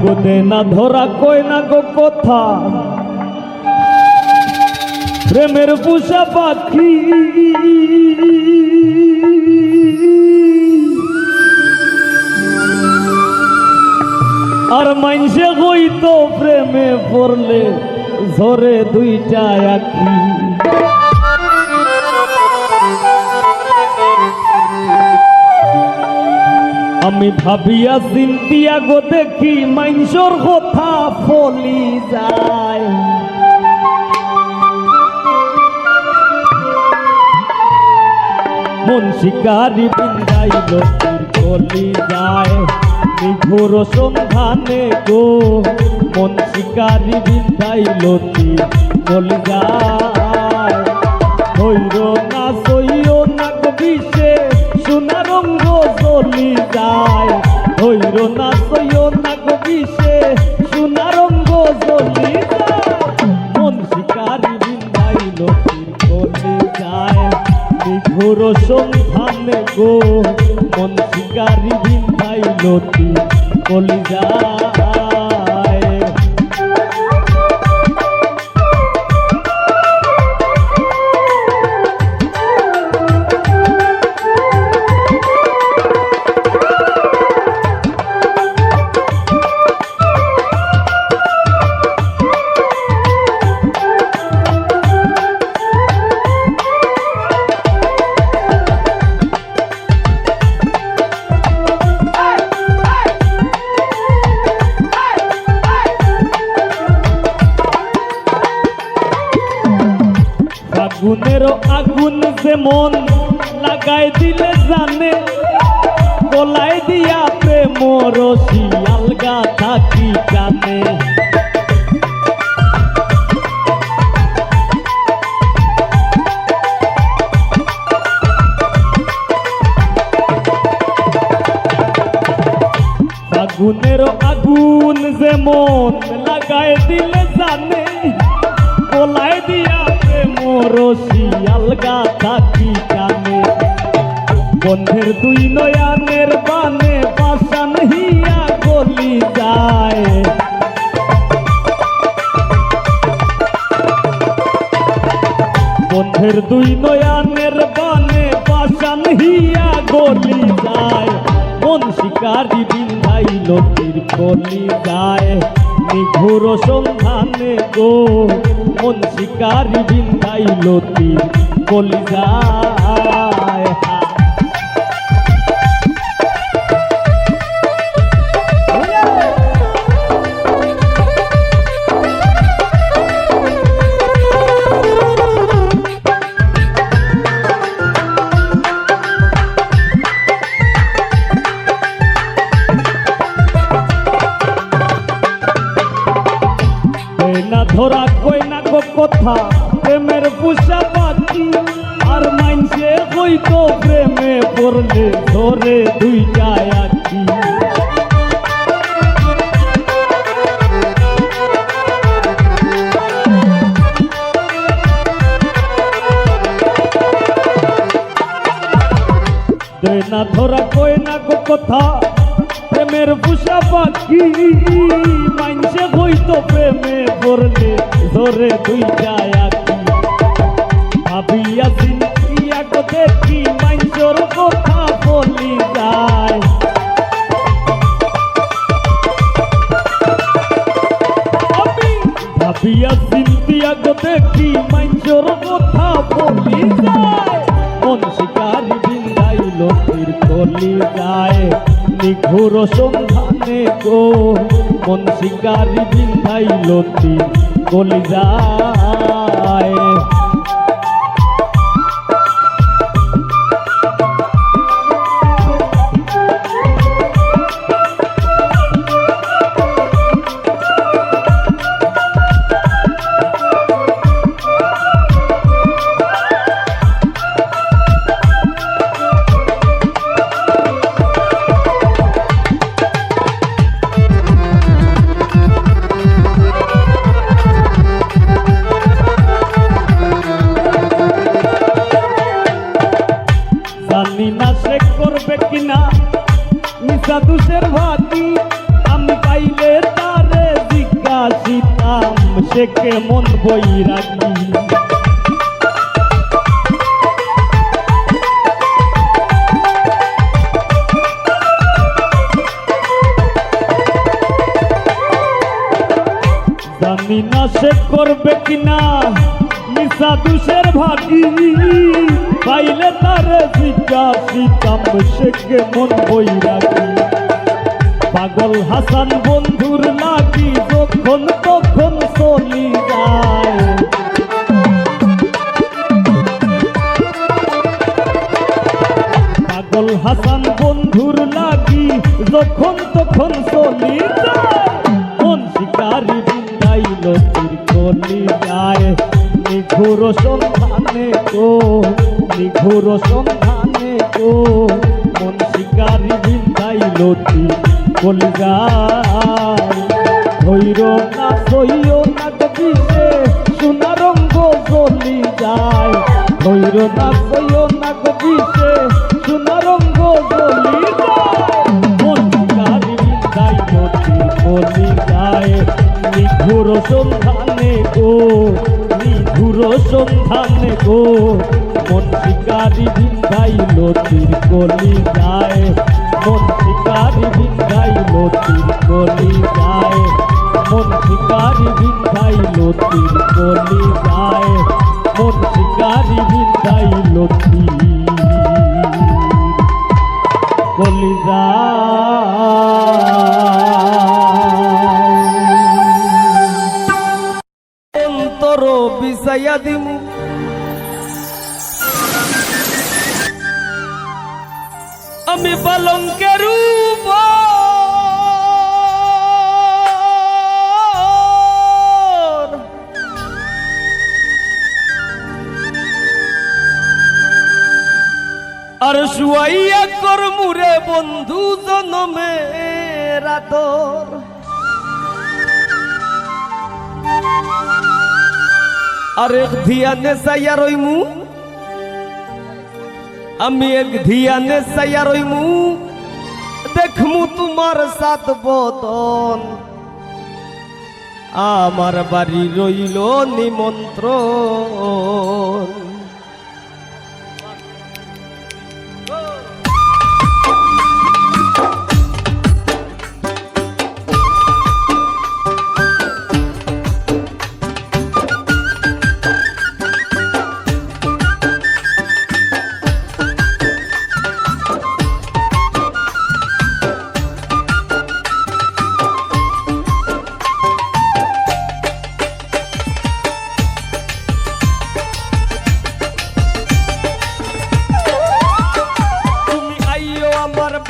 গো দে না ধরা কই না গো কথা প্রেমের পোষা পাখি আর মাইনসে হইতো প্রেমে পড়লে ঝরে দুইটা আখি আমি ভাবিয়া চিন্তিয়া গো দেখি মাইনসর কথা ফলি যায় মন শিকারি বিন্দাইল গলি যায় নিঘুর সন্ধানে গো মন শিকারি বিন্দাইল গলি যায় হইর না সইও না কবিছে সোনা রঙ্গ চলি যায় হইর না সইও না কবিছে সোনা রঙ্গ চলি যায় মন শিকারি বিন্দাইল গলি যায় নিঘুর সন্ধানে গো মন শিকারি বিন্দাইল গলি যায় আগুনের আগুন যে মন লাগাই দিলে জানে গলায় দিয়া প্রেম রশি আলগা থাকি জানে আগুনের আগুন যে মন লাগাই দিলে জানে গলায় দিয়া রশি আলগা থাকি কানে বন্ধের দুই নয়ানের বানে পাশান হিয়া গলি যায় বন্ধের দুই নয়ানের বানে পাশান হিয়া গলি যায় মন শিকারি বিন্ধাইল গলি যায় নিঘুর সন্ধানে গো মন শিকারি বিন্দাইল গলি যায় না ধরা কই না গো কথা প্রেমের পোষা পাখি আর মাইনসে হইতো প্রেমে পড়লে ধরে দুইটা আখি দে না ধরা কই না গো কথা প্রেমের পোষা পাখি মাইনসে হইতো প্রেমে পড়লে ধরে দুইটা আখি ভাবিয়া চিন্তিয়া গো দেখি মাইনসর কথা বলি যায় ভাবিয়া চিন্তিয়া গো দেখি মাইনসর কথা বলি যায় মন শিকারি বিন্দাইল গলি যায় নিঘুর সন্ধানে গো মন শিকারি বিন্ধাইল গলি যায় করবে কিনা নিশা দুষের ভাতি আমি পাইলে আসিতাম সে কেমন বৈরাগী। জানি না সে করবে কিনা নিশা দুষের ভাগী, পাইলে তারে জিজ্ঞাসিতাম সে কেমন বৈরাগী। পাগল হাসান বন্ধুর লাগি যখন তখন চলি যায়, পাগল হাসান বন্ধুর লাগি যখন তখন চলি যায়। মন শিকারি বিন্দাইল তীর কলি যায়, নিঘুর সন্ধানে গো নিঘুর সন্ধানে গো। মন শিকারি বিন্দাইল তীর কলি যায়, ধৈর না সইও না গবিষে সোনা রঙ্গ জ্বলি যায়, ধৈর না সইও না গবিষে সোনা রঙ্গ জ্বলি যায়। মন শিকারি বিন্দাইল তীর কলি যায়, নিঘুর সন্ধানে গো নিঘুর সন্ধানে গো। মন শিকারি বিন্দাইল তীর কলি যায়, মন শিকারি বিন্দাইল তীর কলি যায়, মন শিকারি বিন্দাইল তীর কলি যায়, মন শিকারি বিন্দাইল তীর কলি যায়। অন্তর বিছাইয়া দিমু আমি পালঙ্কের উপর, আর শুয়াইয়া করমুরে বন্ধু জনমের আদর। আর এক ধিয়ানে চাইয়া রইমু আমি, এক ধিয়ানে চাইয়া রইমু দেখমু তোমার সাত বদন। আমার বাড়ি রইল নিমন্ত্রণ,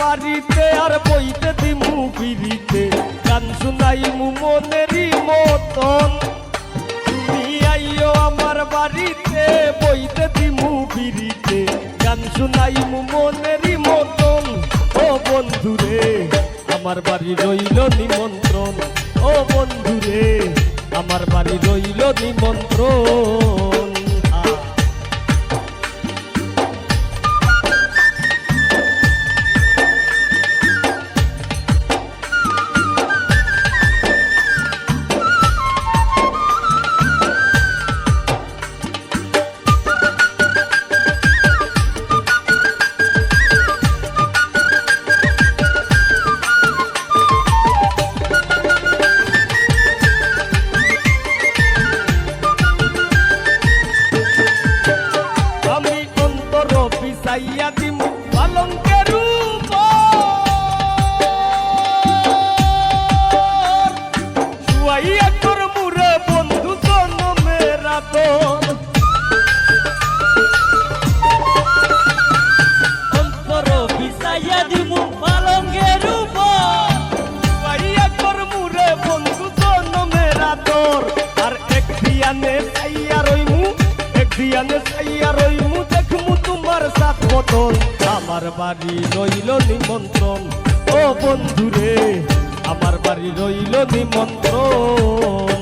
বাড়িতে আর বইতে দিমু বিড়িতে গান শুনাইমু মনেরই মতন। তুমি আইও আমার বাড়িতে বইতে দিমু বিড়িতে গান শুনাইমু মনেরই মতন। ও বন্ধুরে আমার বাড়ি রইল নিমন্ত্রণ, ও বন্ধুরে আমার বাড়ি রইল নিমন্ত্রণ। বিছাইয়া দিমু পালঙ্কের উপর, শুয়াইয়া করমুরে বন্ধু জনমের আদর। অন্তর বিছাইয়া দিমু পালঙ্কের উপর, শুয়াইয়া করমুরে বন্ধু জনমের আদর। আর এক ধিয়ানে চাইয়া রইমু, এক ধিয়ানে চাইয়া রইমু দেখমু তোমার সাত বদন। আমার বাড়ি রইল নিমন্ত্রণ, ও বন্ধুরে আমার বাড়ি রইল নিমন্ত্রণ।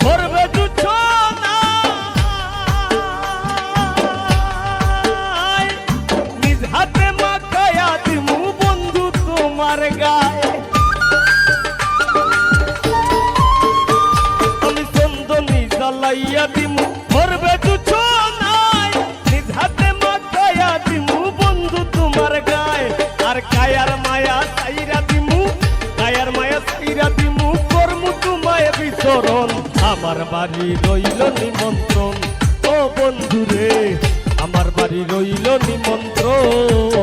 ভরবে জুছনা নিজ হাতে মাখায়া দিমু বন্ধু তোমার গায়ে আমি চন্দনী জ্বালাইয়া দিমু ভরবে জুছনা নিজ হাতে মাখায়া দিমু বন্ধু তোমার গায়ে আর কায়ার মায়া সাইরা দিমু কায়ার মায়া সাইরা দিমু করমু তোমায় বিচরণ আমার বাড়ি রইল নিমন্ত্রণ ও বন্ধু রে আমার বাড়ি রইল নিমন্ত্রণ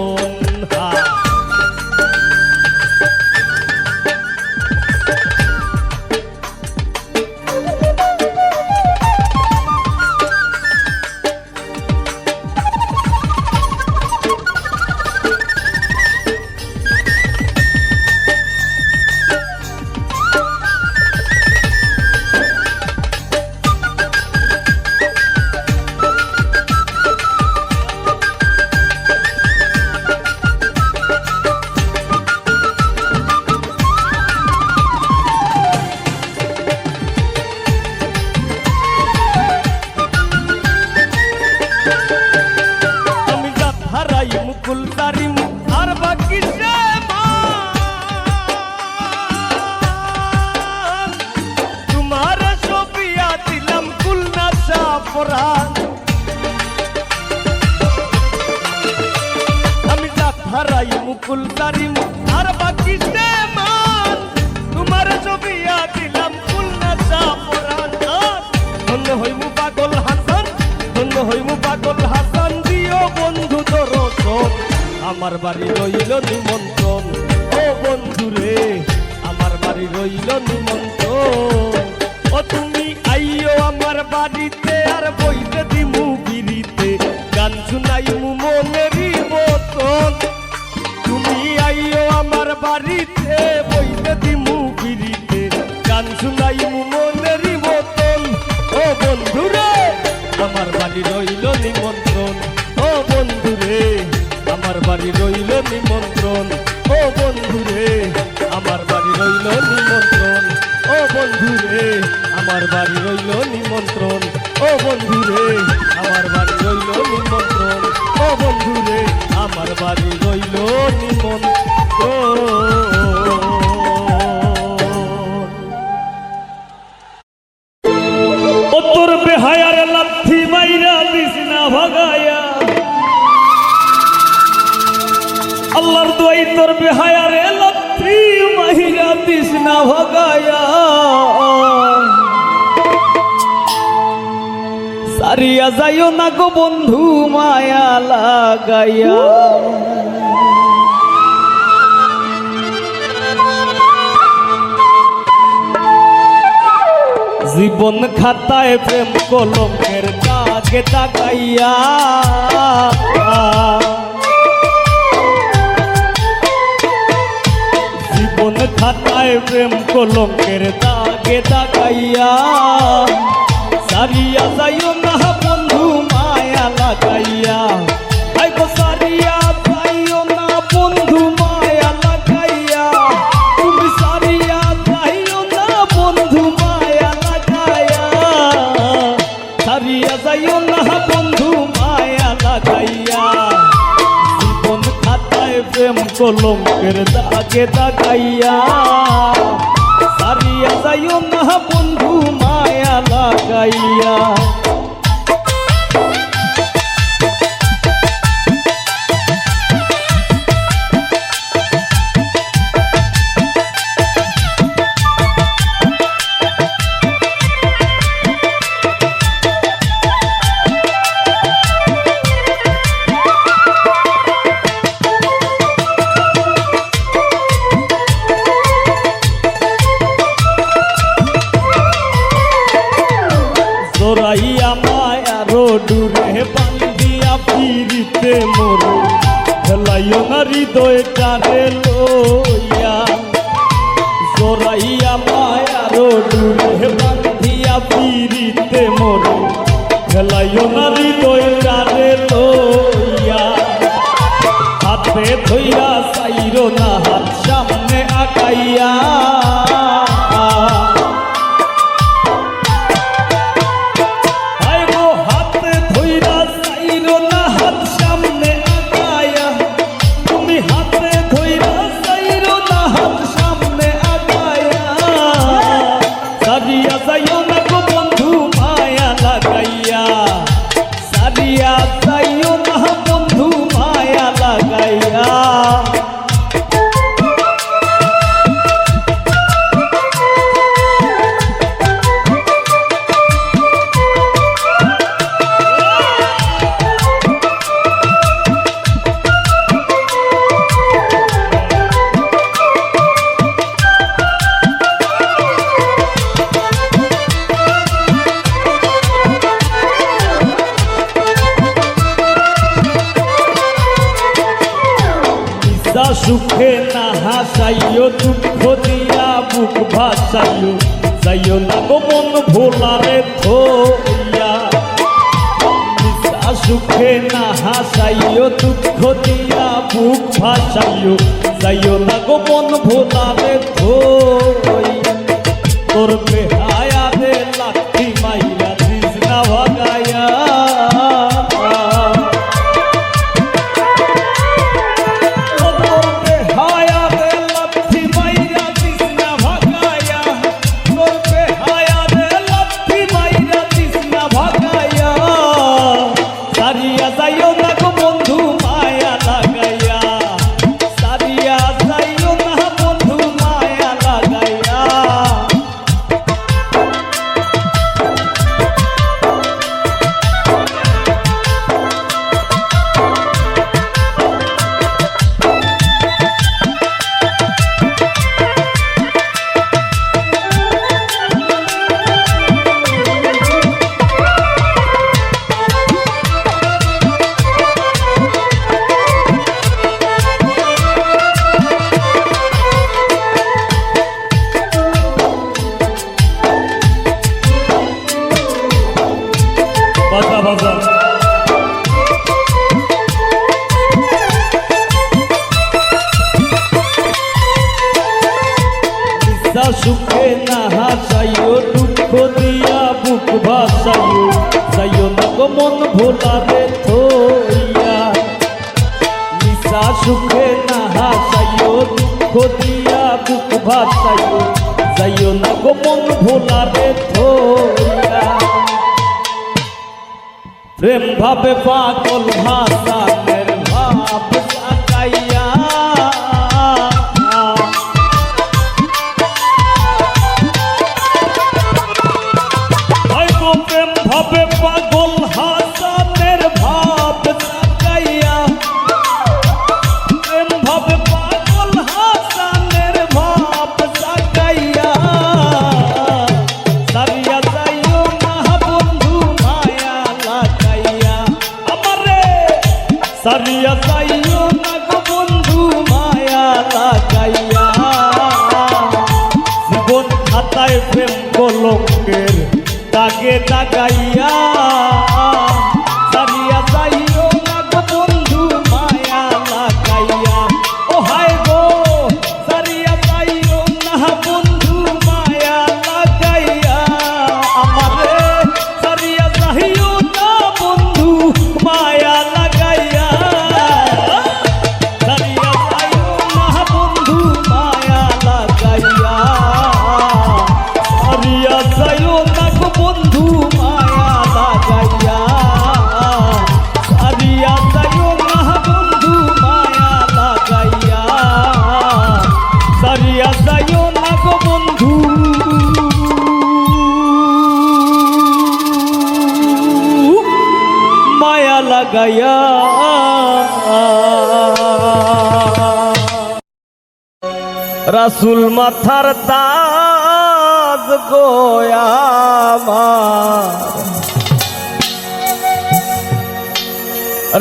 আর বাকি সে তোমার সপিয়া দিলাম কুলনা সাপরান আমি জাত হারাই মুকুল তারিম আর বাকি সে মান তোমার সপিয়া দিলাম কুলনা সাপরান ধন্য হইমু পাগল হাসান ধন্য হইমু পাগল হাসান দিও বন্ধু দরশন আমার বাড়ি রইল নিমন্ত্রণ ও বন্ধু রে আমার বাড়ি রইল নিমন্ত্রণ ও তুমি আইও আমার বাড়িতে আর বইতে দিমু বিড়িতে গান শুনাইমু মনেরই মতন তুমি আইও আমার বাড়িতে বইতে দিমু বিড়িতে গান শুনাইমু মনেরই মতন ও বন্ধু রে আমার বাড়ি রইল নিমন্ত্রণ ও বন্ধু রে আমার বাড়ি রইল নিমন্ত্রণ ও বন্ধু রে আমার বাড়ি রইল নিমন্ত্রণ ও বন্ধু রে আমার বাড়ি রইল নিমন্ত্রণ ও বন্ধু রে আমার বাড়ি রইল নিমন্ত্রণ ও বন্ধু রে আমার বাড়ি রইল নিমন্ত্রণ ও তোর বেহায়ার লাথি মাইরা দিস না ভাগায়া আল্লাহর দোয়াই তোর বেহায়ারে লাথি মাইরা দিস না ভাগায়া সারিয়া যাইও না গো বন্ধু মায়া লাগাইয়া জীবন খাতায় প্রেম কলমের দাগে দাগাইয়া জীবন খাতায় প্রেম কলমের দাগে দাগাইয়া সারিয়া যাইও না বন্ধু মায়া লাগাইয়া আইগো সারিয়া যাইও না বন্ধু মায়া লাগাইয়া তুমি সারিয়া যাইও না বন্ধু মায়া লাগাইয়া সারিয়া যাইও না বন্ধু মায়া লাগাইয়া জীবন খাতায় প্রেম কলমের দাগে দাগাইয়া সারিয়া যাইও না বন্ধু মায়া লাগাইয়া জোরাইয়া মায়া রোডুরে বান্ধিয়া ফিরিতে মোরে হেলাইও না হৃদয়টারে লইয়া জোরাইয়া মায়া রোডুরে বান্ধিয়া ফিরিতে মোরে হেলাইও না হৃদয়টারে লইয়া হাতে ধইরা চাইরো না হাত সামনে আগাইয়া সুখে না হাসাইও দুঃখ দিয়া বুক ভাসাইও যাইও না গো মন ভোলারে থইয়া সুখে না হাসাইও দুঃখ দিয়া বুক ভাসাইও যাইও না গো মন ভোলারে থইয়া তোর বেহায়া রে লাঠি মাইরা দিস না ভাগাইয়া সুখে না হাসাইও দুঃখ দিয়া বুক ভাসাইও যাইও না গো মন ভোলারে থইয়া নিশা সুখে না হাসাইও দুঃখ দিয়া বুক ভাসাইও যাইও না গো মন ভোলারে থইয়া প্রেম ভাবে পাগল হাসানের ভাব সাজাইয়া প্রেম ভাবে পাগল হাসানের ভাব সাজাইয়া প্রেম ভাবে পাগল হাসানের ভাব সাজাইয়া সারিয়া যাইও না বন্ধু মায়া লাগাইয়া আমারে সারিয়া যাইও না গো বন্ধু মায়া লাগাইয়া জীবন খাতায় প্রেম কলঙ্কের দাগে দাগাইয়া সারিয়া যাইও না গো বন্ধু মায়া লাগাইয়া ও হায় গো সারিয়া যাইও না বন্ধু মায়া লাগাইয়া আমারে সারিয়া যাইও না বন্ধু মায়া লাগাইয়া সারিয়া যাইও না বন্ধু মায়া লাগাইয়া সারিয়া যাইও না বন্ধু মায়া লাগাইয়া সারিয়া যাইও না বন্ধু মায়া লাগাইয়া সারিয়া যাইও না গো বন্ধু মায়া লাগাইয়া রাসূল মাথার তাজ গোয়া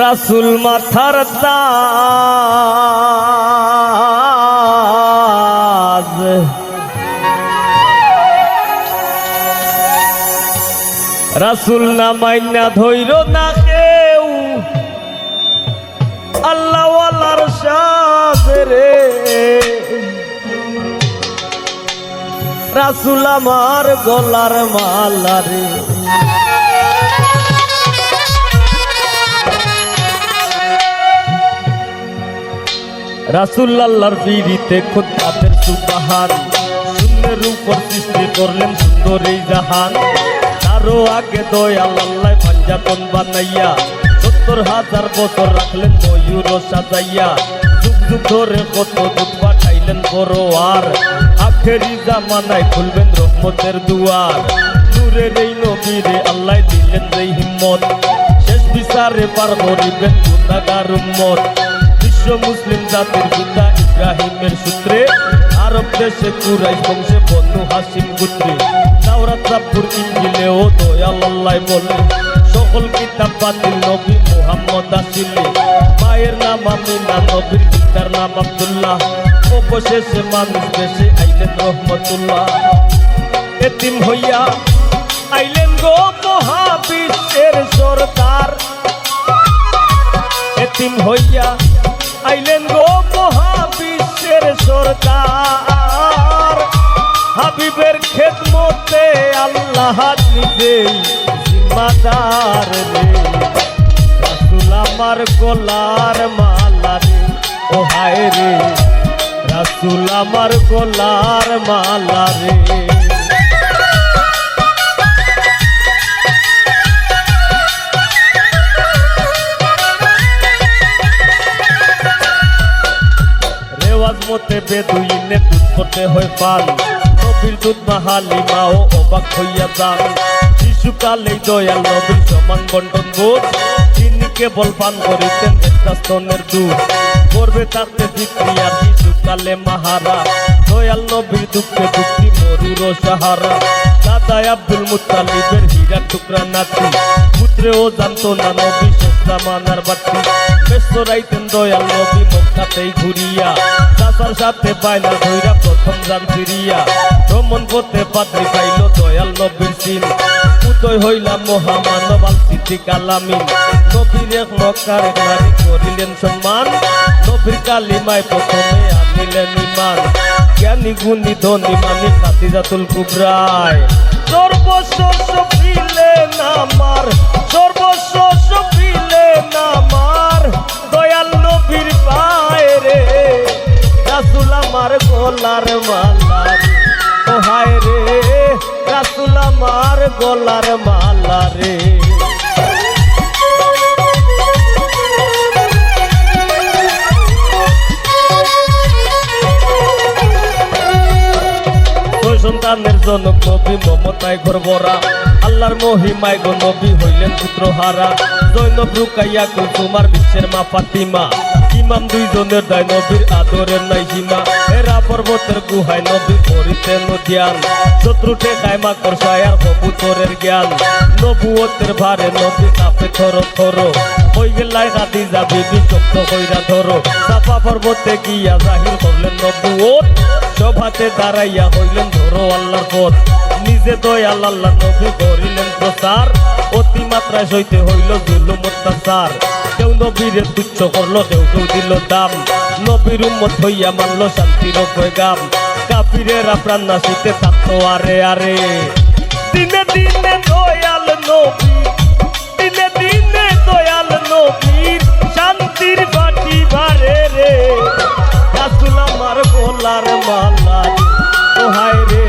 রাসূল মাথার তাজ রাসূল না মাইনা ধইর না কেউ আল্লাহ ওয়ালার সাজরে রাসূল আমার গলার মালা রে রাসূল আল্লাহর পিরিতে খুদাতের সুবহান শূন্যের উপর সৃষ্টি করলেন সুন্দর এই জাহান তারও আগে দয়াল আল্লাহ পাঞ্জাতন বানাইয়া ৭০,০০০ বছর রাখলেন ময়ূর সাজাইয়া যুগ যুগ ধরে কত দুধ পাঠাইলেন বড়োয়ার আখেরি জামানায় খুলবেন রহমতের দুয়ার নূরের এই নবীরে আল্লাহ দিলেন যেই হিম্মত শেষ বিচারে পার করিবেন গুনাহগার উম্মত বিশ্ব মুসলিম জাতির পিতা ইব্রাহিমের সূত্রে আরব দেশে কুরাইশ বংশে বনু হাশিম গোত্রে তাওরাত জাবুর ইনজিলেও দয়াল আল্লাহ বলে সকল কিতাব বাতিল নবী মুহাম্মদ আসিলে মায়ের নাম নাম আমিনা নবীর পিতার নাম আব্দুল্লাহ অবশেষে মানুষ বেশি আইলেন রহমতুল্লাহ এতিম হইয়া আইলেন গো মহাবিশ্বের সরদার এতিম হইয়া আইলেন গো মহাবিশ্বের সরদার হাবিবের খেদমতে আল্লাহ নিজেই জিম্মাদার রে রাসূল আমার গলার মালা রে ও হায় রে রাসূল আমার গলার মালা রে রেওয়াজ মতে বেদুইনে দুধ করতে হয় পান নবীর দুধ মাহালিমা ও অবাক হইয়া যান শিশুকালেই দয়াল নবীর সমান বন্টন বোধ তিনি কেবল পান করিতেন একটা স্তনের দুধ করবে তাতে বিক্রি আর শিশুকালে মাহারা দয়াল নবীর দুঃখে দুঃখী মরুর সাহারা দাদাই আব্দুল মুত্তালিবের হীরার টুকরা নাতি পুত্রেও জানতো না নবী শেষ জামানার বাতি ব্যস্ত রাইতেন দয়াল নবী মক্কাতেই ঘুরিয়া চাচার সাথে বাইনা ধইরা প্রথম যান ফিরিয়া ভ্রমণ করতে পাত্রী পাইল দয়াল নবীর সিন উদয় হইলাম মহামানব আল সিদ্দিক আলামিন নবীর এক মক্কার এক নারী করিলেন সম্মান নবীর কালিমায় প্রথমে আনিলেন ঈমান জ্ঞানী গুণী ধনী মানিক খাদিজাতুল কুবরায় সর্বস্ব সপিলেন আমার সর্বস্ব সপিলেন আমার দয়াল নবীর পায়ে রে রাসূল আমার গলার মালা রে ও হায় রে রাসূল আমার গলার মালা রে সন্তানের জনক নবী মমতায় ঘর ভরা আল্লাহর মহিমায় গো নবী হইলেন পুত্র হারা জৈনব রুকাইয়া কুলসুমার বিশ্বের মা ফাতিমা ইমাম দুইজনের দায় নবীর আদরের নাই সীমা এরা পর্বতের গুহায় নবী করিতেন ধ্যান শত্রু ঠেকায় মাকড় সায়ার কবুতরের জ্ঞান নবুয়তের ভারে নবী কাঁপে থর থর হই গেলাই খাদিজা বিবি শক্ত কইরা ধরো সাফা পর্বতে গিয়া জাহির করলেন নবুয়ত সব হাতে দাঁড়াইয়া হইলেন ধরো আল্লাহর পথ নিজে দয়াল আল্লাহ নবী করিলেন প্রচার অতিমাত্রায় সইতে হইল জুলুম অত্যাচার কেউ নবীরে তুচ্ছ করলো কেউ কেউ দিল দাম নবীর উম্মত হইয়া মানলো শান্তির পয়গাম কাফিরেরা প্রাণ নাশিতে থাকতো আরে আরে দিনে দিনে দয়াল নবী দিনে দিনে দয়াল নবীর শান্তির বাটি বারে রে রাসূল আমার গলার মালা রে ও হায় রে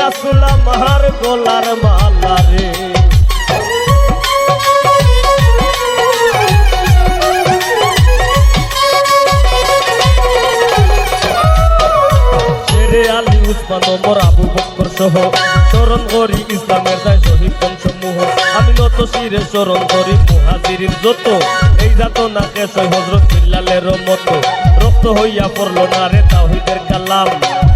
রাসূল আমার গলার মালা রে শেরে আলী উসমান ওমর আবু বকর সহ স্মরণ করি ইসলামের দায় শহীদ বংশসমূহ আমি নত শিরে স্মরণ করি মুহাজিরিন যত এই যাতনাকে সই হযরত বিল্লালের মতো রক্ত হইয়া পড়ল না রে তাওহীদের কালাম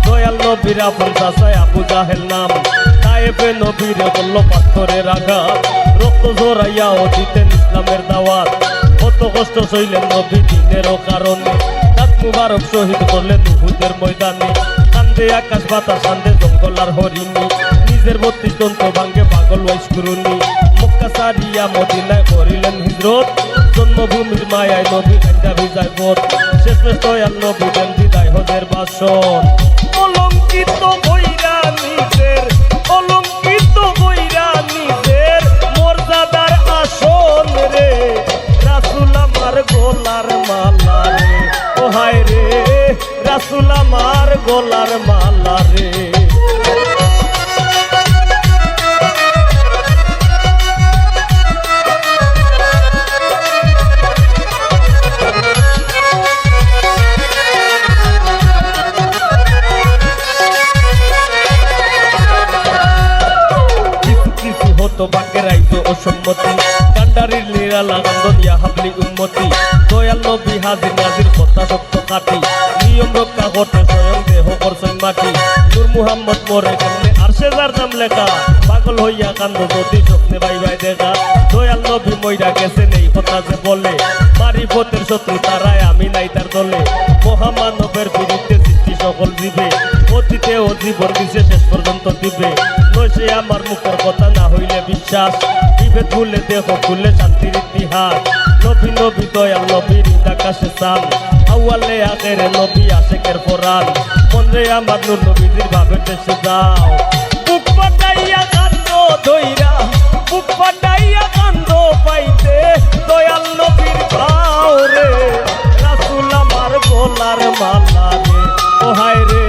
দয়াল নবীর আপন চাচায় আবু জাহেল নাম তায়েবে নবীরে বলল পাথরের আঘাত রক্ত ঝরাইয়াও দিতেন ইসলামের দাওয়াত কত কষ্ট সইলেন নবী দিনেরও কারণে দাঁত মুবারক শহীদ করলেন উহুদের ময়দানে কান্দে আকাশ বাতাস কান্দে জঙ্গল আর হরিণী নিজের 32 দন্ত ভাঙ্গে পাগল ওয়াইস করুনি মক্কা সারিয়া মদিনায় করিলেন হিজরত জন্মভূমির মায়ায় নবী কান্দা ভিজায় পথ শেষমেশ দয়াল নবী দেন বিদায় হজের ভাষণ অলঙ্কিত বইরা নিজের অলঙ্কিত বইরা নিজের মর্যাদার আসন রে রাসূল আমার গলার মালা রে ও হায় রে রাসূল আমার গলার মালা রে হতো বাকের আইতো অসম্মতি কান্ডারির নিরালা কান্দন ইয়া হাবলি উম্মতি দয়াল নবী হাজির নাজির কথা সত্য কাটি নিয়ম রক্ষা করতে স্বয়ং দেহ করছেন মাটি নূর মুহাম্মদ মোরে কেমনে আরশে যার নাম লেখা পাগল হইয়া কান্দ যদি স্বপ্নে ভাই ভাই দেখা দয়াল নবী মইরা গেছেন এই কথা যে বলে মারিফতের শত্রু তারায় আমি নাই তার দলে মহামানবের বিরুদ্ধে সৃষ্টি সকল জীবে অতীতে ও জীবন দিছে শেষ পর্যন্ত দিবে নইছে আমার মুখের কথা না হইলে বিশ্বাস বিভেদ ভুলে দেহ ভুলে শান্তির ইতিহাস নবী নবী দয়াল নবীর আকাশে চান আউয়ালে আখেরে নবী আশেকের ফরান মনরে আমার নূর নবীজির ভাবে দেশে যাও বুক ফাটাইয়া কান্দ ধইরা বুক ফাটাইয়া কান্দ পাইতে দয়াল নবীর ভাও রে রাসূল আমার গলার মালা রে ও হায় রে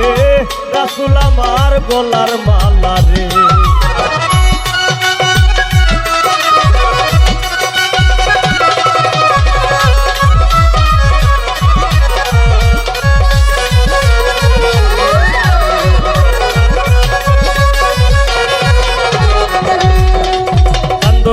রাসূল আমার গলার মালা রে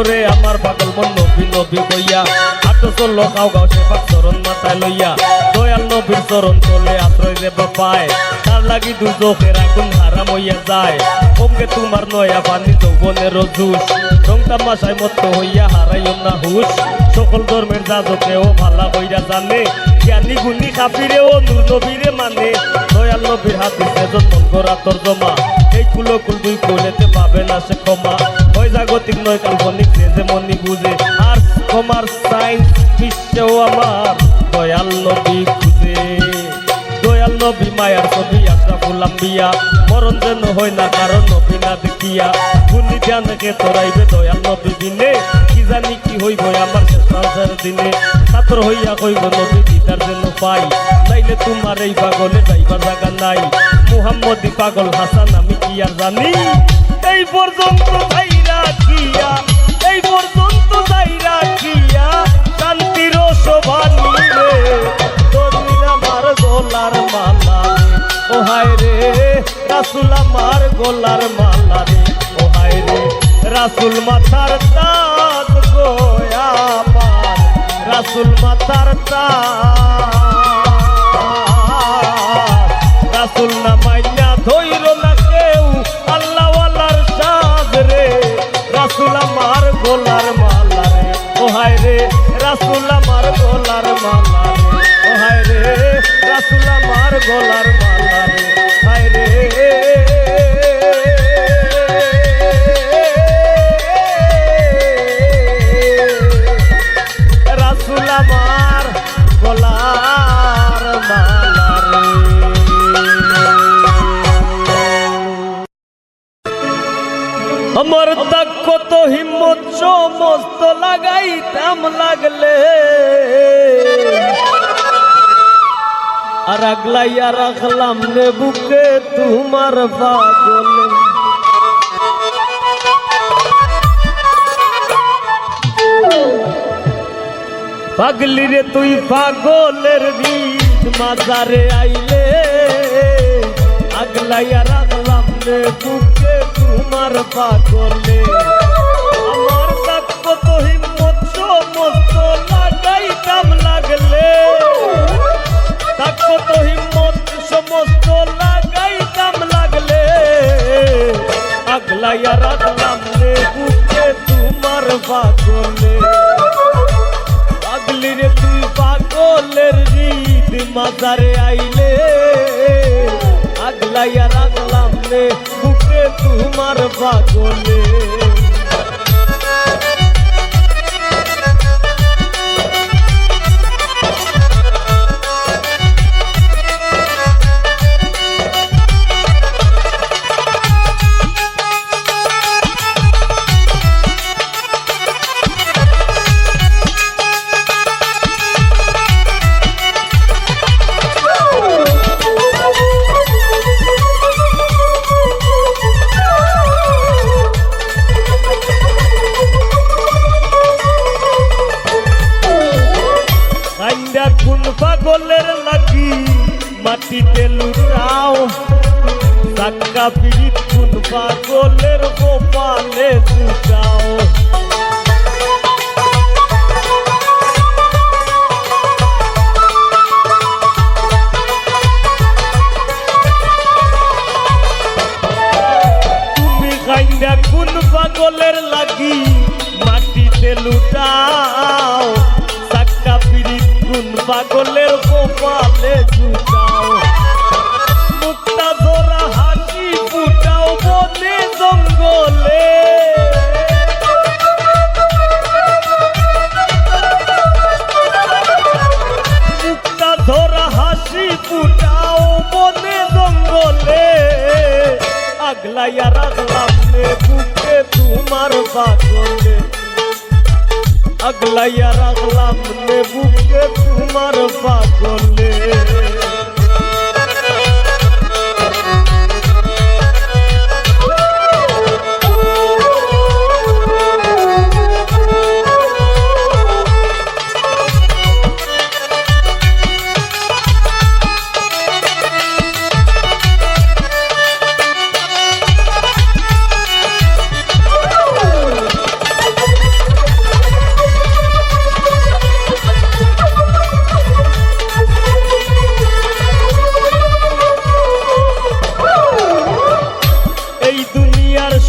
রে আমার পাগল মন নবী নবী কইয়া আটো চলো গাও গাও সে পাক চরণ মাথায় লইয়া দয়াল নবীর চরণ তলে আশ্রয় দেব পায় তার লাগি দুজখের আগুন হারাম হইয়া যায় কমকে তোমার নয়া পানি যৌবনের জুস রং তামাশায় মত্ত হইয়া হারাইও না হুশ সকল ধর্মের যাজকেও ভালা কইরা জানে জ্ঞানী গুণী কাফিরে ও নূর নবীরে মানে দয়াল নবীর হাদিসে যতন করা তরজমা এই কুলকুল দুই কোলেতে পাবে না সে ক্ষমা হয় জাগতিক নয় কাল্পনিক যে মনি বুঝে আর কমার্স সায়েন্স বিশ্বেও আমার দয়াল নবী খুঁজে দয়াল নবী মায়ার ছবি আশরাফুল আম্বিয়া মরণ যেন হয় না কারণ নবী না দেখিয়া গুণী ধ্যানকে তোরাইবে দয়াল নবী দিনে কি জানি কি হইব আমার শেষ সংসার দিনে ছাত্র হইয়া কইব নবী দিদার যেন পাই নাইলে তোমার এই পাগলে যাইবার জায়গা নাই মুহাম্মদি পাগল হাসান আমি কি আর জানি এই পর্যন্ত যাইরা কিয়া এই পর্যন্ত যাইরা কিয়া শান্তির শোভানি রে তোর আমার গলার মালা রে ও হায় রে রাসূল আমার গলার মালা রে ও হায় রে রাসূল মাথার তাজ গোয়া পার রাসূল মাথার তাজ রাসূল না মাইয়া ধইর না কেউ আল্লাহ ওয়ালার সাজ রে রাসূল আমার গলার মালা রে ও হায় রে রাসূল আমার গলার মালা রে ও হায় রে রাসূল আমার গলার মালা রে হায় রে রাসূল আমার গলার মালা রে আমার তাক কত হিম্মত সমস্ত লাগাইতাম লাগলে আর আগলাইয়া রাখলাম নে বুকে তোমার পাগলে পাগলি রে তুই পাগলের রিত মাজারে আইলে আগলাইয়া রাখলাম নে বুকে তোমার পাগলে আমার তাক কত হিম্মত সমস্ত লাগাইতাম লাগলে তাক কত হিম্মত সমস্ত লাগাইতাম লাগলে আগলাইয়া রাখলাম রে বুকে তোমার পাগলে পাগলি রে তুই পাগলের রিত মাজারে আইলে আগলাইয়া রাখলাম রে বুকে তোমার পাগলে কোন পাগলের লাগি মাটিতে লুটাও সাক্কা পিড়িত কোন পাগলের গোপালে লুটাও তুমি কাইন্দা কোন পাগলের লাগি মাটিতে লুটাও সাক্কা পিড়িত পাগলের কপালে জুটাও মুক্তা ধরা হাসি ফুটাও বনে জঙ্গলে মুক্তা ধরা হাসি ফুটাও বনে জঙ্গলে আগলাইয়া রাখলাম নে বুকে তোমার পাগলে আগলাইয়া রাখলাম নে বুকে তোমার পাগলে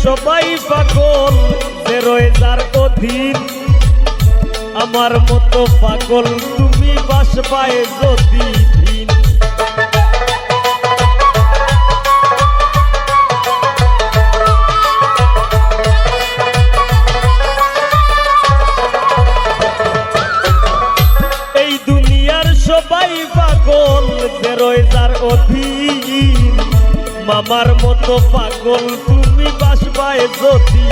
সবাই পাগল যে রয়ে যার অধীন আমার মতো পাগল তুমি বাসবায় যদি দিন এই দুনিয়ার সবাই পাগল যে রয়ে যার অধীন মামার মতো পাগল তুমি বাসবায় যদি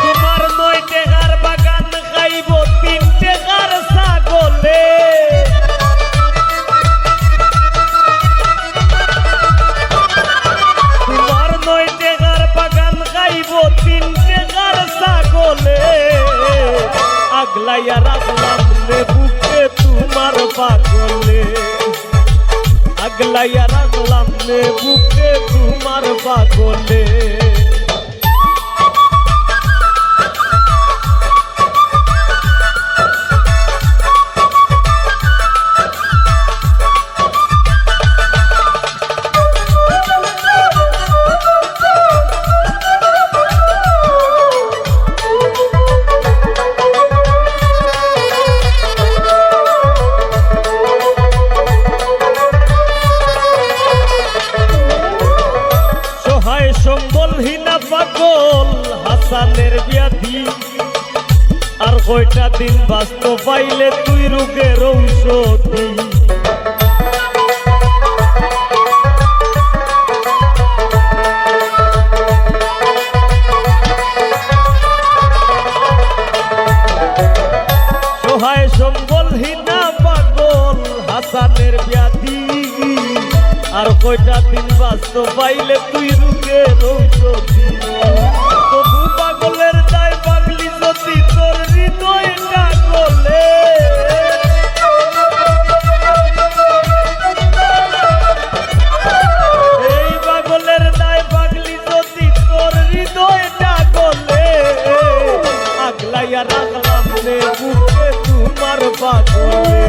তোমার 9 টাকার বাগান খাইব 3 টাকার ছাগলে তোমার 9 টাকার বাগান খাইব 3 টাকার ছাগলে আগলাইয়া রাখলাম নে বুকে তোমার পাগলে আগলাইয়া রাখলাম নে বুকে তোমার পাগলে সম্বলহীনা পাগল হাসানের ব্যাধি আর কয়টা দিন বাঁচতে পাইলে তুই রোগের ঔষধি সহায় সম্বলহীনা পাগল হাসানের ব্যাধি আর কয়টা দিন বাঁচতে পাইলে তুই রোগের ঔষধি তবু পাগলের দায় পাগলি যদি তোর হৃদয়টা গলে এই পাগলের দায় পাগলি যদি তোর হৃদয়টা গলে আগলাইয়া রাখলাম নে বুকে তোমার পাগলে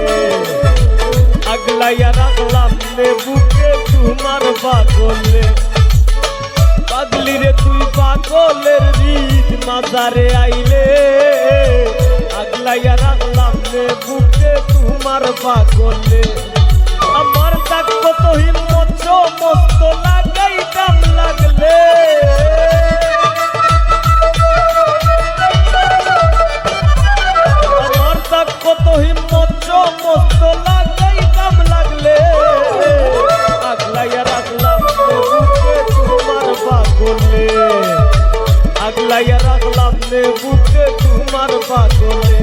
আগলাইয়া রাখলাম নে বুকে তোমার পাগলে পাগলি রে তুই পাগলের হৃদ মাজারে আইলে আগলাইয়া রাখলাম নে বুকে তোমার পাগলে আমার তাক কত হিম্মত সমস্ত লাগাইতাম লাগলে আমার তাক কত হিম্মত সমস্ত লাগাইতাম লাগলে আগলাইয়া রাখলাম নে বুকে তোমার পাগলে আগলাইয়া রাখলাম নে বুকে তোমার পাগলে